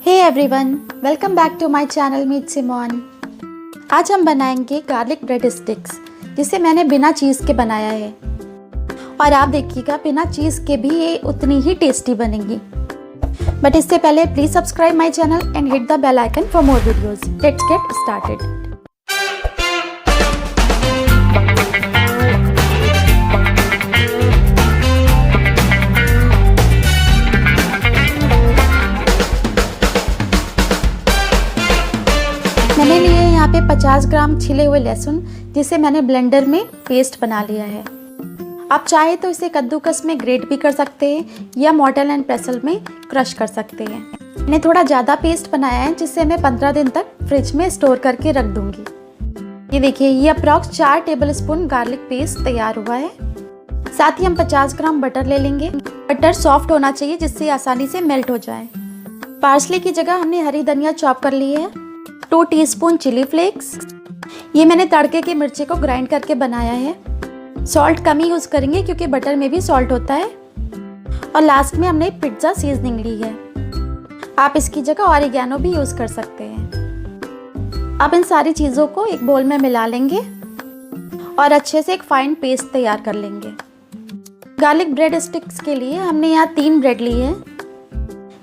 Hey everyone, welcome back to my channel meet Simone. आज हम बनाएंगे गार्लिक ब्रेड स्टिक्स, जिसे मैंने बिना चीज़ के बनाया है। और आप देखिएगा, बिना चीज़ के भी ये उतनी ही टेस्टी बनेंगी। बट इससे पहले please subscribe my channel and hit the bell icon for more videos. Let's get started. मैंने लिए यहाँ पे 50 ग्राम छिले हुए लहसुन, जिसे मैंने ब्लेंडर में पेस्ट बना लिया है। आप चाहे तो इसे कद्दूकस में ग्रेट भी कर सकते हैं या मॉर्टर एंड पेसल में क्रश कर सकते हैं। मैंने थोड़ा ज़्यादा पेस्ट बनाया है, जिसे मैं 15 दिन तक फ्रिज में स्टोर करके रख दूंगी। ये देखिए, ये अप्रॉक्स 4 टेबलस्पून गार्लिक पेस्ट तैयार हुआ है। साथ ही हम 50 ग्राम बटर ले लेंगे। बटर सॉफ्ट होना चाहिए, जिससे आसानी से मेल्ट हो जाए। पार्सले की जगह हमने हरी धनिया चॉप कर ली है। 2 टीस्पून चिली फ्लेक्स। ये मैंने तड़के की मिर्ची को ग्राइंड करके बनाया है। सॉल्ट कम ही यूज़ करेंगे, क्योंकि बटर में भी सॉल्ट होता है। और लास्ट में हमने पिज्ज़ा सीजनिंग ली है। आप इसकी जगह ऑरिगेनो भी यूज़ कर सकते हैं। अब इन सारी चीज़ों को एक बोल में मिला लेंगे और अच्छे से एक फाइन पेस्ट तैयार कर लेंगे। गार्लिक ब्रेड स्टिक्स के लिए हमने यहाँ 3 ब्रेड ली है,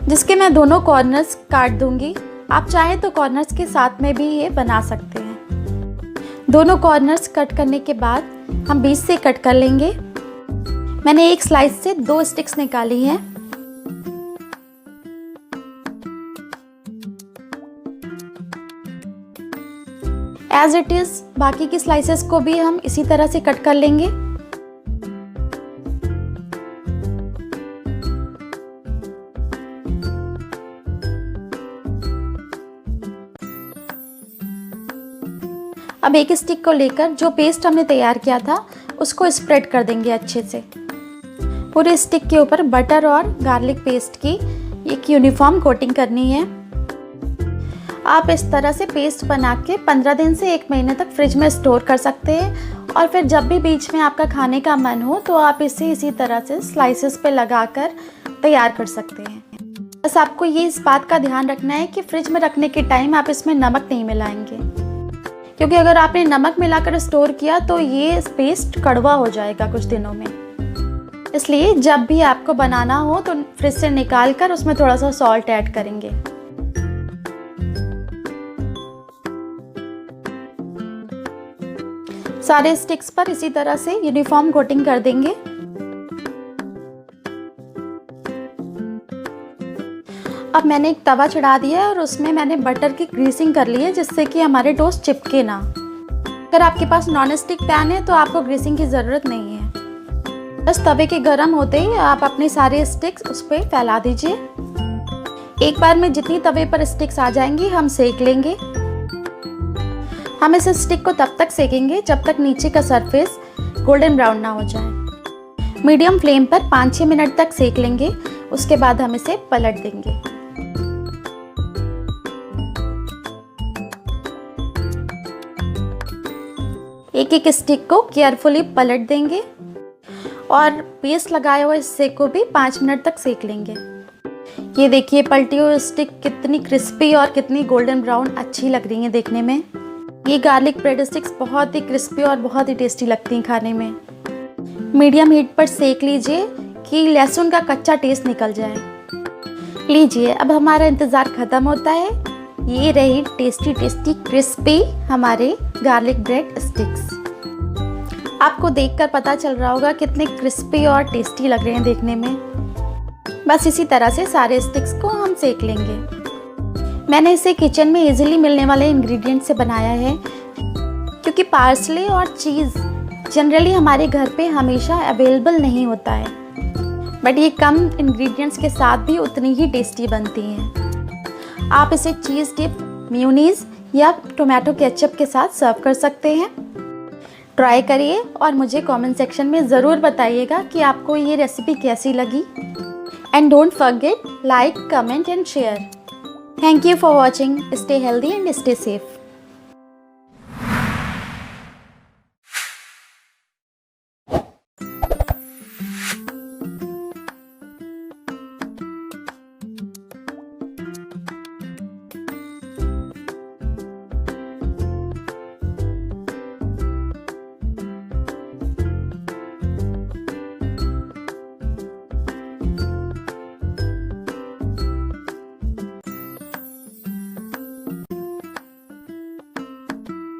जिसके मैं दोनों कॉर्नर्स काट दूंगी। आप चाहें तो कॉर्नर्स के साथ में भी ये बना सकते हैं। दोनों कॉर्नर्स कट करने के बाद हम बीच से कट कर लेंगे। मैंने एक स्लाइस से 2 स्टिक्स निकाली हैं। एज इट इज बाकी की स्लाइसेस को भी हम इसी तरह से कट कर लेंगे। अब एक स्टिक को लेकर जो पेस्ट हमने तैयार किया था, उसको स्प्रेड कर देंगे अच्छे से। पूरे स्टिक के ऊपर बटर और गार्लिक पेस्ट की एक यूनिफॉर्म कोटिंग करनी है। आप इस तरह से पेस्ट बना के 15 दिन से 1 महीने तक फ्रिज में स्टोर कर सकते हैं। और फिर जब भी बीच में आपका खाने का मन हो, तो आप इसे इसी तरह से स्लाइसेस पे लगाकर तैयार कर सकते हैं। बस आपको ये इस बात का ध्यान रखना है कि फ्रिज में रखने के टाइम आप इसमें नमक नहीं मिलाएंगे, क्योंकि अगर आपने नमक मिलाकर स्टोर किया तो ये पेस्ट कड़वा हो जाएगा कुछ दिनों में। इसलिए जब भी आपको बनाना हो तो फ्रिज से निकाल कर उसमें थोड़ा सा सॉल्ट ऐड करेंगे। सारे स्टिक्स पर इसी तरह से यूनिफॉर्म कोटिंग कर देंगे। अब मैंने एक तवा चढ़ा दिया है और उसमें मैंने बटर की ग्रीसिंग कर ली है, जिससे कि हमारे टोस्ट चिपके ना। अगर आपके पास नॉन स्टिक पैन है तो आपको ग्रीसिंग की ज़रूरत नहीं है। बस तवे के गर्म होते ही आप अपने सारे स्टिक्स उस पर फैला दीजिए। एक बार में जितनी तवे पर स्टिक्स आ जाएंगी, हम सेक लेंगे। हम इस स्टिक को तब तक सेकेंगे जब तक नीचे का सरफेस गोल्डन ब्राउन ना हो जाए। मीडियम फ्लेम पर 5-6 मिनट तक सेक लेंगे। उसके बाद हम इसे पलट देंगे। एक एक स्टिक को केयरफुली पलट देंगे और पेस्ट लगाए हुए हिस्से को भी 5 मिनट तक सेक लेंगे। ये देखिए, पलटी हुई स्टिक कितनी क्रिस्पी और कितनी गोल्डन ब्राउन अच्छी लग रही है देखने में। ये गार्लिक ब्रेड स्टिक्स बहुत ही क्रिस्पी और बहुत ही टेस्टी लगती हैं खाने में। मीडियम हीट पर सेक लीजिए कि लहसुन का कच्चा टेस्ट निकल जाए। लीजिए, अब हमारा इंतज़ार ख़त्म होता है। ये रही टेस्टी टेस्टी क्रिस्पी हमारे गार्लिक ब्रेड स्टिक्स। आपको देखकर पता चल रहा होगा कितने क्रिस्पी और टेस्टी लग रहे हैं देखने में। बस इसी तरह से सारे स्टिक्स को हम सेक लेंगे। मैंने इसे किचन में इजीली मिलने वाले इंग्रेडिएंट से बनाया है, क्योंकि पार्सले और चीज़ जनरली हमारे घर पे हमेशा अवेलेबल नहीं होता है। बट ये कम इंग्रेडिएंट्स के साथ भी उतनी ही टेस्टी बनती हैं। आप इसे चीज़ डिप, मेयोनीज या टोमेटो केचप के साथ सर्व कर सकते हैं। ट्राई करिए और मुझे कमेंट सेक्शन में ज़रूर बताइएगा कि आपको ये रेसिपी कैसी लगी। And don't forget like, comment and share. Thank you for watching. Stay healthy and stay safe.